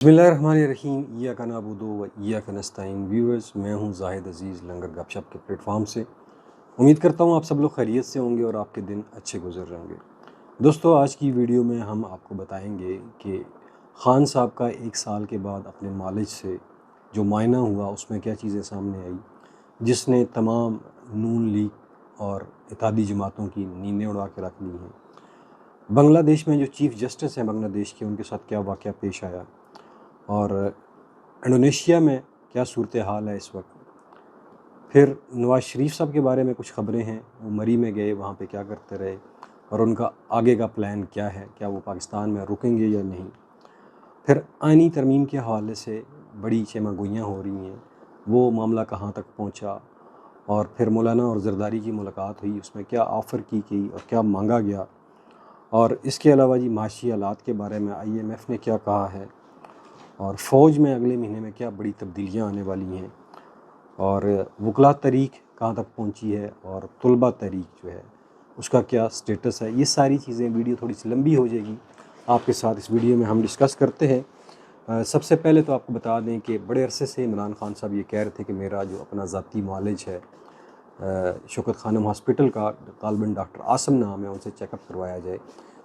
बिस्मिल्लाहिर्रहमानिर्रहीम इय्याका नअबुदु व इय्याका नस्तईन। व्यूअर्स, मैं हूं जाहिद अज़ीज़ लंगर गपशप के प्लेटफॉर्म से। उम्मीद करता हूं आप सब लोग खैरियत से होंगे और आपके दिन अच्छे गुजर रहे होंगे। दोस्तों, आज की वीडियो में हम आपको बताएंगे कि ख़ान साहब का 1 साल के बाद अपने मालिज से जो मायना हुआ उसमें क्या चीज़ें सामने आई जिसने तमाम नून लीग और इत्तेहादी जमातों की नींदें उड़ा के रख दी हैं। बांग्लादेश में जो चीफ़ जस्टिस हैं बांग्लादेश के, उनके साथ क्या वाक़या पेश आया और इंडोनेशिया में क्या सूरत हाल है इस वक्त। फिर नवाज़ शरीफ साहब के बारे में कुछ ख़बरें हैं, वो मरी में गए, वहाँ पे क्या करते रहे और उनका आगे का प्लान क्या है, क्या वो पाकिस्तान में रुकेंगे या नहीं। फिर आइनी तरमीम के हवाले से बड़ी चेमागोइयाँ हो रही हैं, वो मामला कहाँ तक पहुँचा और फिर मौलाना और जरदारी की मुलाकात हुई, उसमें क्या ऑफ़र की गई और क्या मांगा गया। और इसके अलावा जी माशी हालात के बारे में IMF ने क्या कहा है और फ़ौज में अगले महीने में क्या बड़ी तब्दीलियाँ आने वाली हैं और वकला तहरीक कहाँ तक पहुँची है और तुलबा तहरीक जो है उसका क्या स्टेटस है। ये सारी चीज़ें, वीडियो थोड़ी सी लंबी हो जाएगी, आपके साथ इस वीडियो में हम डिस्कस करते हैं। सबसे पहले तो आपको बता दें कि बड़े अरसे से इमरान खान साहब ये कह रहे थे कि मेरा जो अपना ज़ाती मालिज है शौकत खानम हॉस्पिटल का, तालिबन डॉक्टर आसम नाम है, उनसे चेकअप करवाया जाए,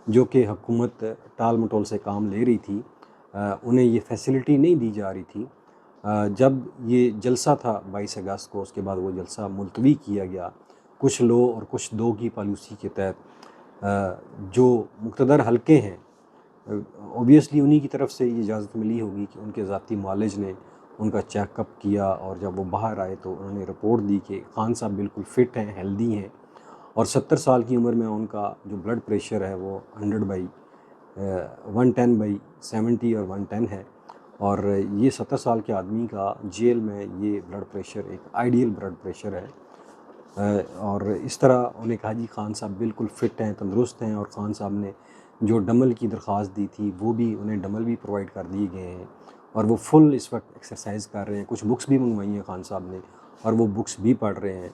जो कि हुकूमत टाल मटोल से काम ले रही थी। उन्हें ये फैसिलिटी नहीं दी जा रही थी। जब ये जलसा था 22 अगस्त को, उसके बाद वो जलसा मुलतवी किया गया कुछ लो और कुछ दो की पॉलिसी के तहत। जो मुक़्तदर हलके हैं, ऑब्वियसली उन्हीं की तरफ से ये इजाज़त मिली होगी कि उनके ज़ाती मालिज ने उनका चेकअप किया और जब वो बाहर आए तो उन्होंने रिपोर्ट दी कि ख़ान साहब बिल्कुल फ़िट हैं, हेल्दी हैं और 70 साल की उम्र में उनका जो ब्लड प्रेशर है वो 110/70 और 110 है। और ये 70 साल के आदमी का जेल में ये ब्लड प्रेशर एक आइडियल ब्लड प्रेशर है। और इस तरह उन्हें कहा जी ख़ान साहब बिल्कुल फ़िट हैं, तंदुरुस्त हैं। और ख़ान साहब ने जो डमल की दरख्वास्त दी थी वो भी, उन्हें डमल भी प्रोवाइड कर दिए गए हैं और वो फुल इस वक्त एक्सरसाइज कर रहे हैं। कुछ बुक्स भी मंगवाई हैं ख़ान साहब ने और वो बुक्स भी पढ़ रहे हैं।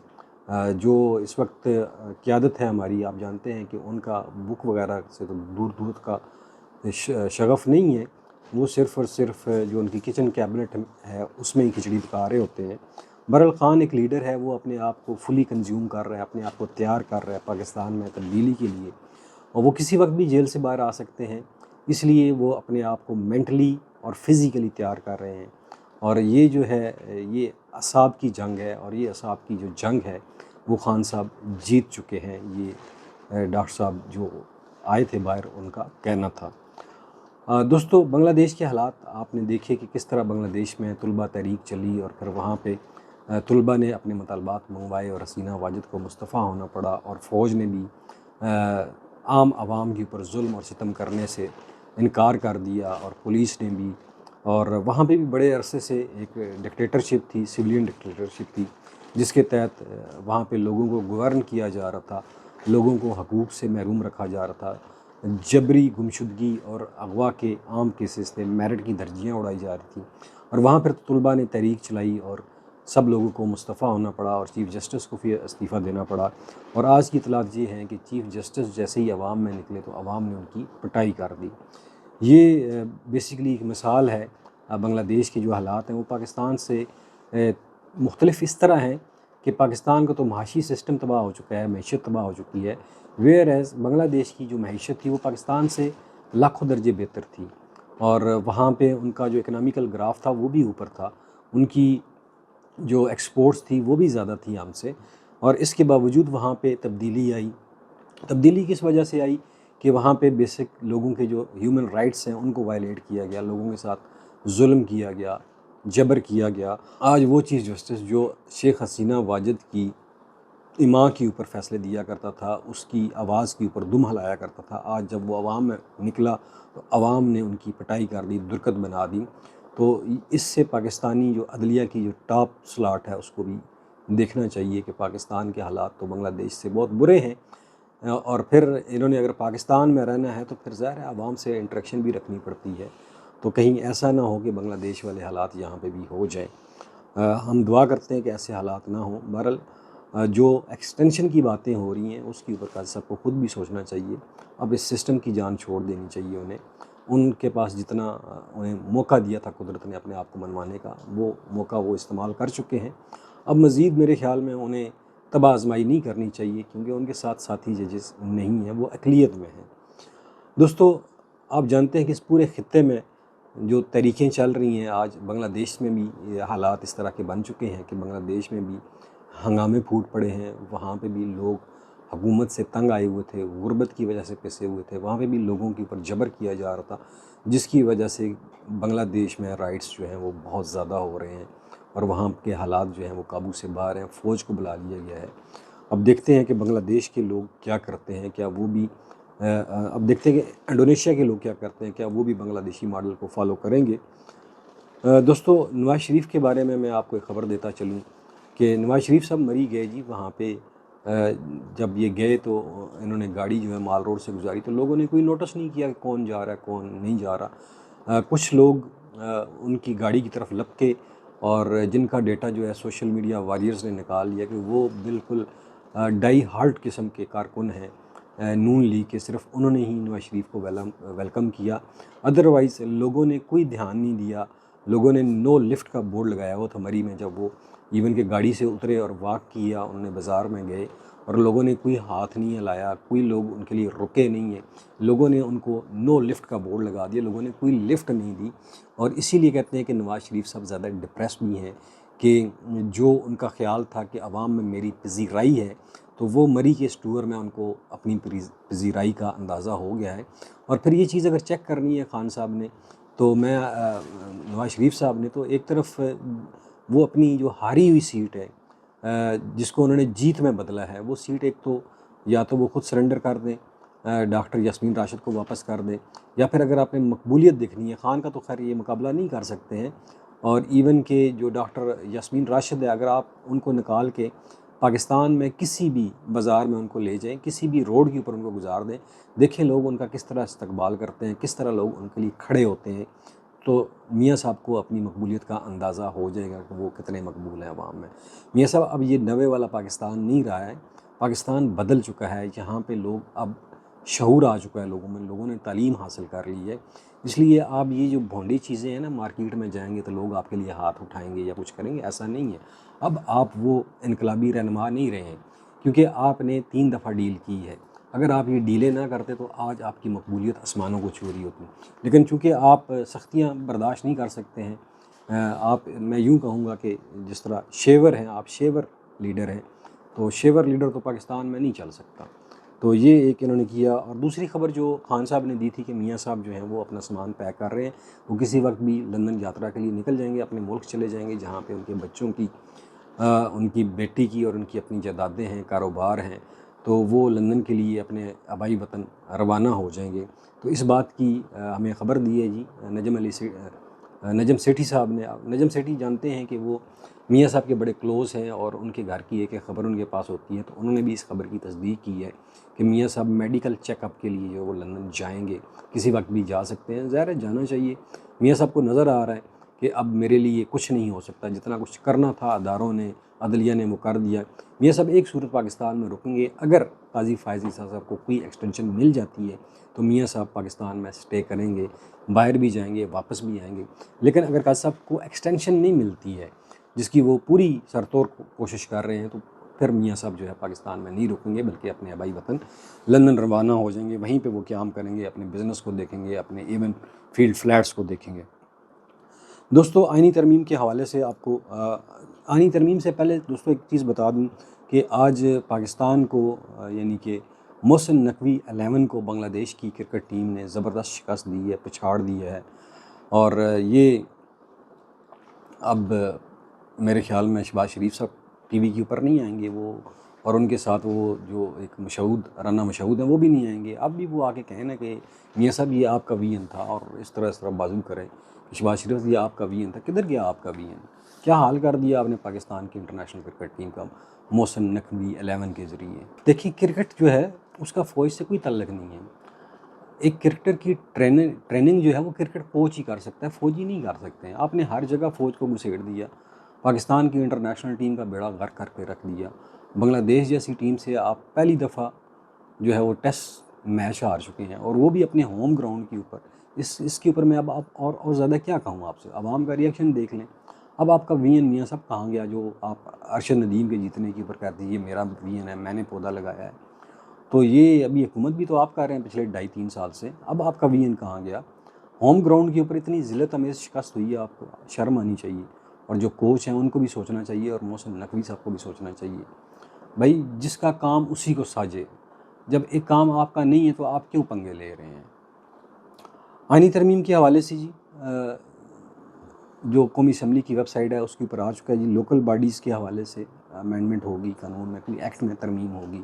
जो इस वक्त क़यादत है हमारी, आप जानते हैं कि उनका बुक वगैरह से तो दूर दूर का शगफ़ नहीं है, वो सिर्फ़ और सिर्फ जो उनकी किचन कैबिनेट है उसमें ही खिचड़ी पका रहे होते हैं। बहरहाल ख़ान एक लीडर है, वो अपने आप को फुली कंज्यूम कर रहा है, अपने आप को तैयार कर रहा है पाकिस्तान में तब्दीली के लिए और वो किसी वक्त भी जेल से बाहर आ सकते हैं, इसलिए वो अपने आप को मेंटली और फिज़िकली तैयार कर रहे हैं। और ये जो है ये असाब की जंग है और ये असाब की जो जंग है वो ख़ान साहब जीत चुके हैं। ये डॉक्टर साहब जो आए थे बाहर, उनका कहना था। दोस्तों, बांग्लादेश के हालात आपने देखे कि किस तरह बांग्लादेश में तुलबा तहरीक चली और फिर वहाँ पे तुलबा ने अपने मुतालबात मंगवाए और हसीना वाजिद को मुस्तफ़ा होना पड़ा और फ़ौज ने भी आम आवाम के ऊपर जुल्म और सितम करने से इनकार कर दिया और पुलिस ने भी। और वहाँ पे भी बड़े अरसे से एक डिक्टेटरशिप थी, सिविलियन डिक्टेटरशिप थी, जिसके तहत वहाँ पे लोगों को गवर्न किया जा रहा था, लोगों को हकूक़ से महरूम रखा जा रहा था। जबरी गुमशुदगी और अगवा के आम केसेस थे, मेरिट की धज्जियाँ उड़ाई जा रही थी और वहाँ पर तुलबा ने तहरीक चलाई और सब लोगों को मुस्तफ़ा होना पड़ा और चीफ़ जस्टिस को फिर इस्तीफ़ा देना पड़ा। और आज की इतलात ये हैं कि चीफ़ जस्टिस जैसे ही अवाम में निकले तो अवाम ने उनकी पिटाई कर दी। ये बेसिकली एक मिसाल है। बांग्लादेश के जो हालात हैं वो पाकिस्तान से मुख्तलिफ़ इस तरह हैं कि पाकिस्तान का तो माशी सिस्टम तबाह हो चुका है, मईशत तबाह हो चुकी है, वेयर एज़ बांग्लादेश की जो मईशत थी वो पाकिस्तान से लाखों दर्जे बेहतर थी और वहाँ पे उनका जो इकनॉमिकल ग्राफ था वो भी ऊपर था, उनकी जो एक्सपोर्ट्स थी वो भी ज़्यादा थी हमसे। और इसके बावजूद वहाँ पे तब्दीली आई। तब्दीली किस वजह से आई कि वहाँ पे बेसिक लोगों के जो ह्यूमन राइट्स हैं उनको वायलेट किया गया, लोगों के साथ जुल्म किया गया, जबर किया गया। आज वो चीज़ जस्टिस जो शेख हसीना वाजिद की इमां के ऊपर फ़ैसले दिया करता था, उसकी आवाज़ के ऊपर दुम हिलाया करता था, आज जब वो अवाम में निकला तो अवाम ने उनकी पिटाई कर दी, दुरकत बना दी। तो इससे पाकिस्तानी जो अदलिया की जो टॉप स्लॉट है उसको भी देखना चाहिए कि पाकिस्तान के हालात तो बांग्लादेश से बहुत बुरे हैं। और फिर इन्होंने अगर पाकिस्तान में रहना है तो फिर ज़ाहिर है आवाम से इंटरेक्शन भी रखनी पड़ती है, तो कहीं ऐसा ना हो कि बांग्लादेश वाले हालात यहाँ पे भी हो जाएं। हम दुआ करते हैं कि ऐसे हालात ना हों। बहरहाल जो एक्सटेंशन की बातें हो रही हैं उसके ऊपर काज़ी साहब को ख़ुद भी सोचना चाहिए। अब इस सिस्टम की जान छोड़ देनी चाहिए उन्हें उनके पास जितना उन्हें मौका दिया था कुदरत ने अपने आप को मनवाने का, वो मौका वो इस्तेमाल कर चुके हैं। अब मज़ीद मेरे ख़्याल में उन्हें तब आजमाई नहीं करनी चाहिए, क्योंकि उनके साथ साथी जजेस नहीं हैं, वो अक़लियत में हैं। दोस्तों, आप जानते हैं कि इस पूरे ख़ित्ते में जो तहरीकें चल रही हैं, आज बांग्लादेश में भी ये हालात इस तरह के बन चुके हैं कि बांग्लादेश में भी हंगामे फूट पड़े हैं। वहाँ पे भी लोग हुकूमत से तंग आए हुए थे, गुर्बत की वजह से पिसे हुए थे। वहाँ पे भी लोगों के ऊपर जबर किया जा रहा था, जिसकी वजह से बांग्लादेश में राइट्स जो हैं वो बहुत ज़्यादा हो रहे हैं और वहाँ के हालात जो हैं वो काबू से बाहर हैं। फ़ौज को बुला लिया गया है। अब देखते हैं कि बांग्लादेश के लोग क्या करते हैं, क्या वो भी अब देखते हैं कि इंडोनेशिया के लोग क्या करते हैं, क्या वो भी बांग्लादेशी मॉडल को फॉलो करेंगे। दोस्तों, नवाज़ शरीफ के बारे में मैं आपको एक ख़बर देता चलूँ कि नवाज़ शरीफ साहब मरी गए जी। वहाँ पे जब ये गए तो इन्होंने गाड़ी जो है माल रोड से गुजारी, तो लोगों ने कोई नोटिस नहीं किया कि कौन जा रहा है कौन नहीं जा रहा। कुछ लोग उनकी गाड़ी की तरफ लपके और जिनका डेटा जो है सोशल मीडिया वॉरियर्स ने निकाल लिया कि वो बिल्कुल डाई हार्ड किस्म के कारकुन हैं नून लीग के। सिर्फ उन्होंने ही नवाज़ शरीफ को वेलकम किया, अदरवाइज़ लोगों ने कोई ध्यान नहीं दिया। लोगों ने नो लिफ्ट का बोर्ड लगाया हुआ था मरी में, जब वो इवन के गाड़ी से उतरे और वॉक किया, उन्होंने बाज़ार में गए और लोगों ने कोई हाथ नहीं हिलाया, कोई लोग उनके लिए रुके नहीं हैं। लोगों ने उनको नो लिफ्ट का बोर्ड लगा दिया, लोगों ने कोई लिफ्ट नहीं दी। और इसीलिए कहते हैं कि नवाज़ शरीफ साहब ज़्यादा डिप्रेस भी हैं कि जो उनका ख़्याल था कि अवाम में मेरी पजीराई है, तो वो मरी के इस टूर में उनको अपनी पजीराई का अंदाज़ा हो गया है। और फिर ये चीज़ अगर चेक करनी है खान साहब ने, तो मैं नवाज़ शरीफ साहब ने तो एक तरफ वो अपनी जो हारी हुई सीट है जिसको उन्होंने जीत में बदला है, वो सीट एक तो या तो वो खुद सरेंडर कर दें, डॉक्टर यास्मीन राशिद को वापस कर दें, या फिर अगर आपने मकबूलियत देखनी है, खान का तो खैर ये मुकाबला नहीं कर सकते हैं। और इवन के जो डॉक्टर यास्मीन राशिद है, अगर आप उनको निकाल के पाकिस्तान में किसी भी बाज़ार में उनको ले जाएं, किसी भी रोड के ऊपर उनको गुजार दें, देखें लोग उनका किस तरह इस्तकबाल करते हैं, किस तरह लोग उनके लिए खड़े होते हैं, तो मियाँ साहब को अपनी मकबूलियत का अंदाज़ा हो जाएगा कि वो कितने मकबूल हैं अवाम में। मियाँ साहब, अब ये नवे वाला पाकिस्तान नहीं रहा है, पाकिस्तान बदल चुका है। यहाँ पे लोग अब शऊर आ चुका है लोगों में, लोगों ने तालीम हासिल कर ली है। इसलिए आप ये जो भोंडी चीज़ें हैं ना, मार्केट में जाएंगे तो लोग आपके लिए हाथ उठाएंगे या कुछ करेंगे, ऐसा नहीं है। अब आप वो इनकलाबी रहनुमा नहीं रहे हैं, क्योंकि आपने 3 दफ़ा डील की है। अगर आप ये डीलें ना करते तो आज आपकी मकबूलियत आसमानों को छू रही होती। लेकिन चूँकि आप सख्तियाँ बर्दाश्त नहीं कर सकते हैं, आप, मैं यूँ कहूँगा कि जिस तरह शेवर हैं, आप शेवर लीडर हैं, तो शेवर लीडर तो पाकिस्तान में नहीं चल सकता। तो ये एक इन्होंने किया। और दूसरी खबर जो खान साहब ने दी थी कि मियाँ साहब जो हैं वो अपना सामान पैक कर रहे हैं, वो किसी वक्त भी लंदन यात्रा के लिए निकल जाएंगे, अपने मुल्क चले जाएंगे जहाँ पे उनके बच्चों की, उनकी बेटी की और उनकी अपनी जायदादें हैं, कारोबार हैं, तो वो लंदन के लिए अपने आबाई वतन रवाना हो जाएंगे। तो इस बात की हमें ख़बर दी है जी नजम सेठी साहब ने। नजम सेठी जानते हैं कि वो मियाँ साहब के बड़े क्लोज़ हैं और उनके घर की एक ख़बर उनके पास होती है, तो उन्होंने भी इस खबर की तस्दीक की है कि मियाँ साहब मेडिकल चेकअप के लिए जो वो लंदन जाएंगे, किसी वक्त भी जा सकते हैं। ज़ाहिर है जाना चाहिए। मियाँ साहब को नज़र आ रहा है कि अब मेरे लिए कुछ नहीं हो सकता, जितना कुछ करना था अदारों ने, अदलिया ने वो कर दिया। मियाँ साहब एक सूरत पाकिस्तान में रुकेंगे, अगर काजी फ़ायज़ ईसा साहब को कोई एक्सटेंशन मिल जाती है तो मियाँ साहब पाकिस्तान में स्टे करेंगे, बाहर भी जाएंगे, वापस भी आएंगे। लेकिन अगर काजी साहब को एक्सटेंशन नहीं मिलती है, जिसकी वो पूरी सरतोड़ कोशिश कर रहे हैं, तो फिर मियाँ साहब जो है पाकिस्तान में नहीं रुकेंगे, बल्कि अपने आबाई वतन लंदन रवाना हो जाएंगे। वहीं पे वो क़याम करेंगे, अपने बिज़नेस को देखेंगे, अपने इवन फील्ड फ्लैट्स को देखेंगे। दोस्तों, आईनी तरमीम के हवाले से आपको आईनी तरमीम से पहले दोस्तों एक चीज़ बता दूं कि आज पाकिस्तान को यानी कि मोहसिन नकवी 11 को बांग्लादेश की क्रिकेट टीम ने ज़बरदस्त शिकस्त दी है, पछाड़ दी है। और ये अब मेरे ख़्याल में शहबाज शरीफ साहब टीवी के ऊपर नहीं आएंगे, वो और उनके साथ वो जो एक मशहूद राना मशहूद हैं वो भी नहीं आएंगे। अब भी वो आके कहें ना कि मियाँ साहब ये आपका विजन था, और इस तरह बाजू करें शहबाज शरीफ ये आपका विजन था, किधर गया आपका विजन? क्या हाल कर दिया आपने पाकिस्तान की इंटरनेशनल क्रिकेट टीम का मोहसिन नकवी 11 के ज़रिए। देखिए, क्रिकेट जो है उसका फ़ौज से कोई तल्लक नहीं है। एक क्रिकेटर की ट्रेनिंग जो है वो क्रिकेट कोच ही कर सकता है, फ़ौजी नहीं कर सकते हैं। आपने हर जगह फ़ौज को घुसेड़ दिया, पाकिस्तान की इंटरनेशनल टीम का बेड़ा गर्क करके रख दिया। बांग्लादेश जैसी टीम से आप पहली दफ़ा जो है वो टेस्ट मैच हार चुके हैं, और वो भी अपने होम ग्राउंड के ऊपर। इसके ऊपर मैं अब आप और ज़्यादा क्या कहूँ आपसे। आवाम का रिएक्शन देख लें। अब आपका वीएन मियाँ साहब कहाँ गया, जो आप अरशद नदीम के जीतने के ऊपर कहते हैं ये मेरा वीएन है, मैंने पौधा लगाया है। तो ये अभी हुकूमत भी तो आप कर रहे हैं पिछले 2.5-3 साल से, अब आपका वीएन कहाँ गया। होम ग्राउंड के ऊपर इतनी ज़िल्लत अमेज़ शिकस्त हुई है, आपको शर्म आनी चाहिए। और जो कोच हैं उनको भी सोचना चाहिए, और मोहसिन नकवी साहब को भी सोचना चाहिए। भाई जिसका काम उसी को साजे, जब एक काम आपका नहीं है तो आप क्यों पंगे ले रहे हैं। आईनी तरमीम के हवाले से जी जो कौमी असम्बली की वेबसाइट है उसके ऊपर आ चुका है जी। लोकल बॉडीज़ के हवाले से अमेंडमेंट होगी, कानून में कोई एक्ट में तरमीम होगी,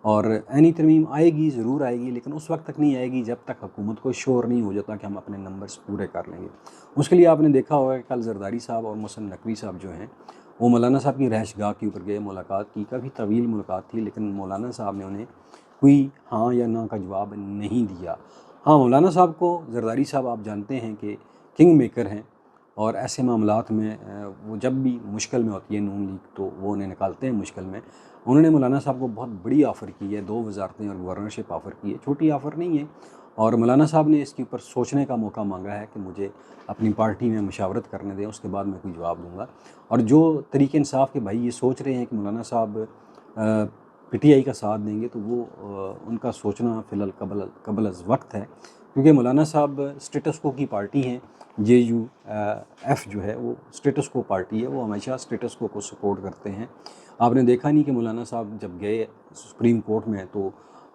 और एनी तरमीम आएगी, ज़रूर आएगी, लेकिन उस वक्त तक नहीं आएगी जब तक हुकूमत को श्योर नहीं हो जाता कि हम अपने नंबर्स पूरे कर लेंगे। उसके लिए आपने देखा होगा कि कल जरदारी साहब और मोहसिन नकवी साहब जो हैं वो मौलाना साहब की रहशगाह के ऊपर गए, मुलाकात की। काफ़ी तवील मुलाकात थी, लेकिन मौलाना साहब ने उन्हें कोई हाँ या ना का जवाब नहीं दिया। हाँ, मौलाना साहब को जरदारी साहब आप जानते हैं कि किंग मेकर हैं, और ऐसे मामलात में वो जब भी मुश्किल में होती है नून लीग तो वो उन्हें निकालते हैं मुश्किल में। उन्होंने मौलाना साहब को बहुत बड़ी ऑफ़र की है, 2 वज़ारतें और गवर्नरशिप ऑफ़र की है, छोटी ऑफ़र नहीं है। और मौलाना साहब ने इसके ऊपर सोचने का मौका मांगा है कि मुझे अपनी पार्टी में मशावरत करने दें, उसके बाद मैं कोई जवाब दूँगा। और जो तरीक़े इंसाफ़ के भाई ये सोच रहे हैं कि मौलाना साहब पीटीआई का साथ देंगे, तो वो उनका सोचना फ़िलहाल कबल अज़ वक्त है, क्योंकि मौलाना साहब स्टेटस को की पार्टी हैं। JUF जो है वो स्टेटस को पार्टी है, वो हमेशा स्टेटस को सपोर्ट करते हैं। आपने देखा नहीं कि मौलाना साहब जब गए सुप्रीम कोर्ट में तो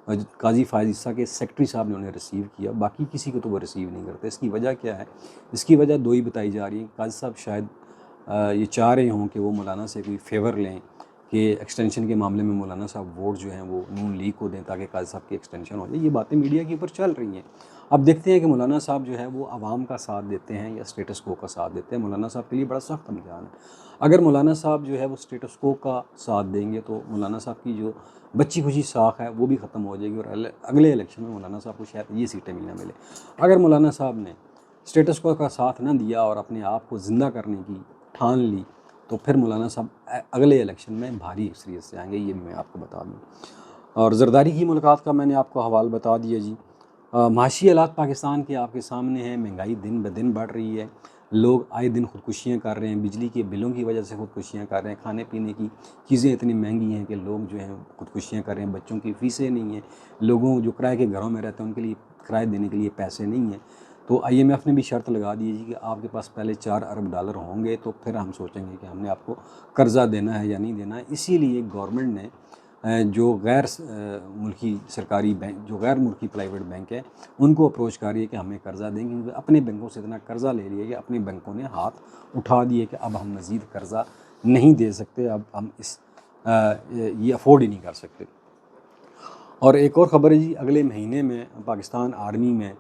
काजी फ़ायज़ ईसा के सेक्रेटरी साहब ने उन्हें रिसीव किया, बाकी किसी को तो वो रिसीव नहीं करते। इसकी वजह क्या है? इसकी वजह दो ही बताई जा रही है। काजी साहब शायद ये चाह रहे हों कि वो मौलाना से कोई फेवर लें कि एक्सटेंशन के मामले में मौलाना साहब वोट जो हैं वो नून लीग को दें ताकि काजी साहब की एक्सटेंशन हो जाए। ये बातें मीडिया के ऊपर चल रही हैं। अब देखते हैं कि मौलाना साहब जो है वो आवाम का साथ देते हैं या स्टेटस को का साथ देते हैं। मौलाना साहब के लिए बड़ा सख्त इम्तिहान है। अगर मौलाना साहब जो है वो स्टेटस को का साथ देंगे तो मौलाना साहब की जो बच्ची खुशी साख है वो भी ख़त्म हो जाएगी, और अगले इलेक्शन में मौलाना साहब को शायद ये सीटें मिलना मिले। अगर मौलाना साहब ने स्टेटस को का साथ ना दिया और अपने आप को ज़िंदा करने की ठान ली, तो फिर मौलाना साहब अगले इलेक्शन में भारी अक्सरियत से आएंगे, ये भी मैं आपको बता दूँ। और जरदारी की मुलाकात का मैंने आपको हवाल बता दिया जी। माशी हालात पाकिस्तान के आपके सामने हैं। महंगाई दिन ब दिन बढ़ रही है, लोग आए दिन खुदकुशियाँ कर रहे हैं, बिजली के बिलों की वजह से खुदकुशियाँ कर रहे हैं, खाने पीने की चीज़ें इतनी महंगी हैं कि लोग जो हैं खुदकुशियाँ कर रहे हैं। बच्चों की फ़ीसें नहीं हैं, लोगों जो किराए के घरों में रहते हैं उनके लिए किराए देने के लिए पैसे नहीं हैं। तो IMF ने भी शर्त लगा दी है जी कि आपके पास पहले 4 अरब डॉलर होंगे तो फिर हम सोचेंगे कि हमने आपको कर्ज़ा देना है या नहीं देना है। इसीलिए गवर्नमेंट ने जो गैर मुल्की सरकारी बैंक, जो गैर मुल्की प्राइवेट बैंक है, उनको अप्रोच कर रही है कि हमें कर्ज़ा देंगे, क्योंकि अपने बैंकों से इतना कर्ज़ा ले लिया कि अपने बैंकों ने हाथ उठा दिए कि अब हम मज़ीद कर्ज़ा नहीं दे सकते, अब हम ये अफोर्ड ही नहीं कर सकते। और एक और ख़बर है जी, अगले महीने में पाकिस्तान आर्मी में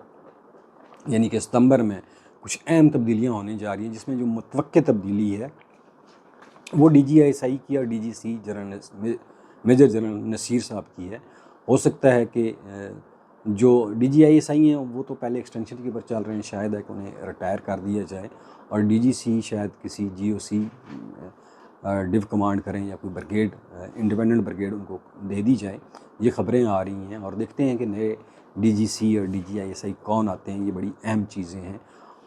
यानी कि सितंबर में कुछ अहम तब्दीलियाँ होने जा रही हैं, जिसमें जो मुतवक्के तब्दीली है वो DGISI की और DGC मेजर जनरल नसीर साहब की है। हो सकता है कि जो DGISI हैं वो तो पहले एक्सटेंशन के ऊपर चल रहे हैं, शायद है कि उन्हें रिटायर कर दिया जाए, और DGC शायद किसी GOC डिव कमांड करें या कोई ब्रिगेड, इंडिपेंडेंट ब्रिगेड उनको दे दी जाए। ये ख़बरें आ रही हैं, और देखते हैं कि नए DGC और DGISI कौन आते हैं। ये बड़ी अहम चीज़ें हैं।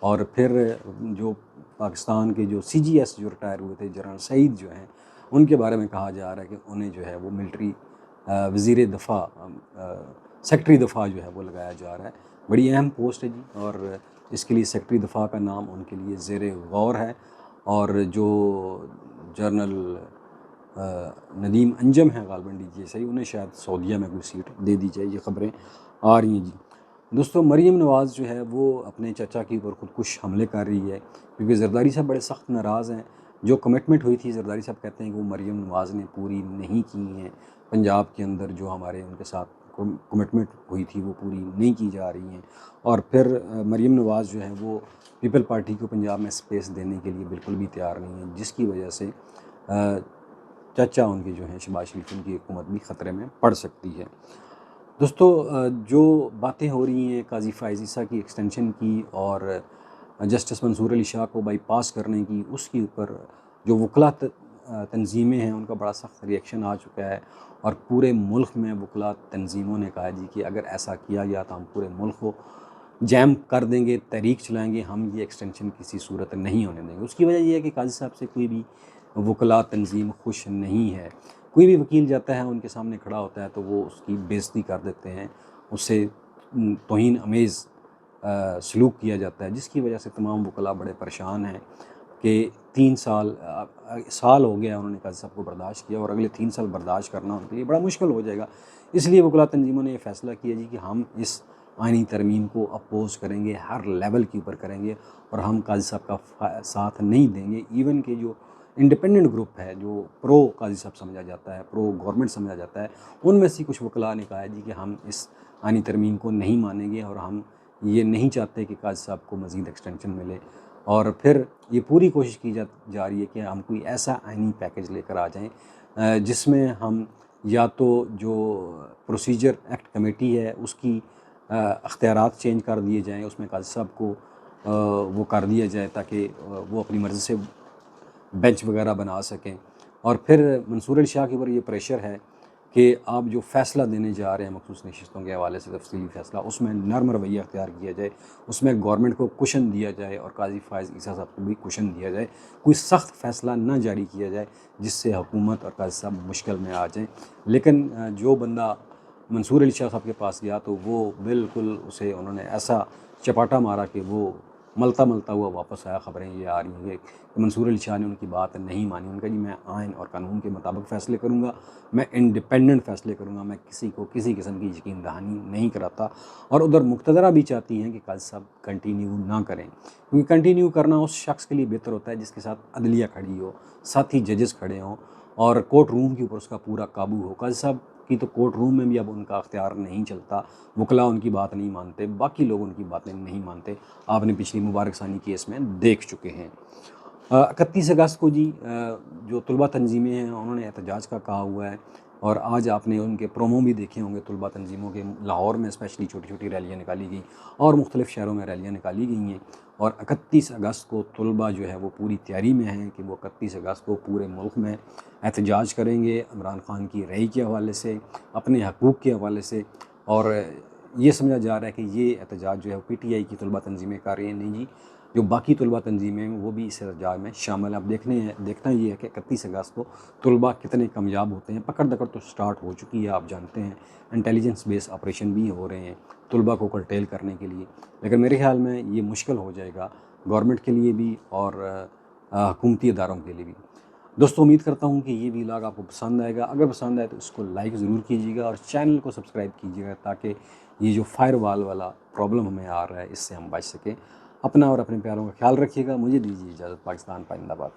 और फिर जो पाकिस्तान के जो CGS जो रिटायर हुए थे, जनरल सईद जो हैं, उनके बारे में कहा जा रहा है कि उन्हें जो है वो मिलिट्री वज़ीर दफ़ा सेक्रेटरी दफ़ा जो है वो लगाया जा रहा है। बड़ी अहम पोस्ट है जी, और इसके लिए सेक्रेटरी दफ़ा का नाम उनके लिए ज़ेरे गौर है। और जो जनरल नदीम अंजम है गालिबन DGSI, उन्हें शायद सऊदीया में कोई सीट दे दी जाए। ये ख़बरें आ रही हैं जी। दोस्तों, मरीम नवाज़ जो है वो अपने चाचा के ऊपर खुदकुश हमले कर रही है, क्योंकि जरदारी साहब बड़े सख्त नाराज़ हैं। जो कमिटमेंट हुई थी, जरदारी साहब कहते हैं कि वो मरीम नवाज़ ने पूरी नहीं की है। पंजाब के अंदर जो हमारे उनके साथ कमिटमेंट हुई थी वो पूरी नहीं की जा रही हैं। और फिर मरीम नवाज़ जो है वो पीपल पार्टी को पंजाब में स्पेस देने के लिए बिल्कुल भी तैयार नहीं है, जिसकी वजह से चाचा उनके जो हैं शहबाज शरीफ, उनकी हुकूमत भी ख़तरे में पड़ सकती है। दोस्तों, जो बातें हो रही हैं काजी फ़ायज़ ईसा की एक्सटेंशन की और जस्टिस मंसूर अली शाह को बाईपास करने की, उसके ऊपर जो वकला तंजीमें हैं उनका बड़ा सख्त रिएक्शन आ चुका है। और पूरे मुल्क में वकला तंजीमों ने कहा जी कि अगर ऐसा किया गया तो हम पूरे मुल्क को जैम कर देंगे, तहरीक चलाएंगे, हम ये एक्सटेंशन किसी सूरत नहीं होने देंगे। उसकी वजह ये है कि काजी साहब से कोई भी वकला तंजीम खुश नहीं है। कोई भी वकील जाता है उनके सामने खड़ा होता है तो वो उसकी बेइज्जती कर देते हैं, उससे तौहीन अमेज़ सलूक किया जाता है, जिसकी वजह से तमाम वकला बड़े परेशान हैं कि 3 साल हो गया उन्होंने काजी साहब को बर्दाश्त किया और अगले 3 साल बर्दाश्त करना उनके लिए बड़ा मुश्किल हो जाएगा। इसलिए वकला तंजीमों ने ये फ़ैसला किया जी कि हम इस आइनी तरमीम को अपोज़ करेंगे, हर लेवल के ऊपर करेंगे और हम काजी साहब का साथ नहीं देंगे। इवन कि जो इंडिपेंडेंट ग्रुप है, जो प्रो काजी साहब समझा जाता है, प्रो गवर्नमेंट समझा जाता है, उनमें से कुछ वकला ने कहा है जी कि हम इस आइनी तरमीम को नहीं मानेंगे और हम ये नहीं चाहते कि काजी साहब को मज़ीद एक्सटेंशन मिले। और फिर ये पूरी कोशिश की जा रही है कि हम कोई ऐसा आइनी पैकेज लेकर आ जाएं जिसमें हम या तो जो प्रोसीजर एक्ट कमेटी है उसकी अख्तियारात चेंज कर दिए जाएं, उसमें काजी साहब को वो कर दिया जाए ताकि वो अपनी मर्ज़ी से बेंच वगैरह बना सकें। और फिर मंसूर अली शाह के ऊपर ये प्रेशर है कि आप जो फ़ैसला देने जा रहे हैं मखसूस नशिस्तों के हवाले से तफसीली फ़ैसला, उसमें नर्म रवैया अख्तियार किया जाए, उसमें गवर्नमेंट को कुशन दिया जाए और काजी फ़ायज़ ईसा साहब को भी कुशन दिया जाए। कोई सख्त फ़ैसला ना जारी किया जाए जिससे हुकूमत और काजी साहब मुश्किल में आ जाएँ। लेकिन जो बंदा मंसूर अली शाह साहब के पास गया तो वो बिल्कुल उसे उन्होंने ऐसा चपाटा मारा कि वो मलता मलता हुआ वापस आया। ख़बरें ये आ रही हैं कि मंसूर अली शाह ने उनकी बात नहीं मानी। उनका जी मैं आइन और कानून के मुताबिक फ़ैसले करूँगा, मैं इंडिपेंडेंट फ़ैसले करूँगा, मैं किसी को किसी किस्म की यकीन दहानी नहीं कराता। और उधर मुक़्तदरा भी चाहती हैं कि काजी साहब कंटिन्यू ना करें, क्योंकि कंटिन्यू करना उस शख्स के लिए बेहतर होता है जिसके साथ अदलिया खड़ी हो, साथ ही जजेस खड़े हों और कोर्ट रूम के ऊपर उसका पूरा काबू हो। काजी साहब की तो कोर्ट रूम में भी अब उनका अख्तियार नहीं चलता, वकला उनकी बात नहीं मानते, बाकी लोग उनकी बातें नहीं मानते। आपने पिछली मुबारक सानी केस में देख चुके हैं। 31 अगस्त को जी जो तलबा तंजीमें हैं उन्होंने एहतजाज का कहा हुआ है और आज आपने उनके प्रोमो भी देखे होंगे तलबा तंजीमों के। लाहौर में स्पेशली छोटी छोटी रैलियाँ निकाली गई और मुख्तलिफ़ शहरों में रैलियाँ निकाली गई हैं। और 31 अगस्त को तलबा जो है वो पूरी तैयारी में हैं कि वो 31 अगस्त को पूरे मुल्क में एहतजाज करेंगे इमरान ख़ान की रही के हवाले से, अपने हकूक़ के हवाले से। और ये समझा जा रहा है कि ये एहतजाज जो है PTI की तलबा तंजीमें कर रही हैं। नहीं जी, जो बाकी तलबा तंजीमें हैं वो भी इस एहतजाज में शामिल हैं। अब देखना ये है कि 31 अगस्त को तलबा कितने कामयाब होते हैं। पकड़ दकड़ तो स्टार्ट हो चुकी है, आप जानते हैं, इंटेलिजेंस बेस्ड ऑपरेशन भी हो रहे हैं तलबा को कर्टेल करने के लिए। लेकिन मेरे ख़्याल में ये मुश्किल हो जाएगा गवर्नमेंट के लिए भी और हुकूमती इदारों के लिए भी। दोस्तों उम्मीद करता हूँ कि ये व्लॉग आपको पसंद आएगा। अगर पसंद आए तो इसको लाइक ज़रूर कीजिएगा और चैनल को सब्सक्राइब कीजिएगा ताकि ये जो फायरवॉल वाला प्रॉब्लम हमें आ रहा है इससे हम बच सकें। अपना और अपने प्यारों का ख्याल रखिएगा। मुझे दीजिए इजाज़त। पाकिस्तान जिंदाबाद।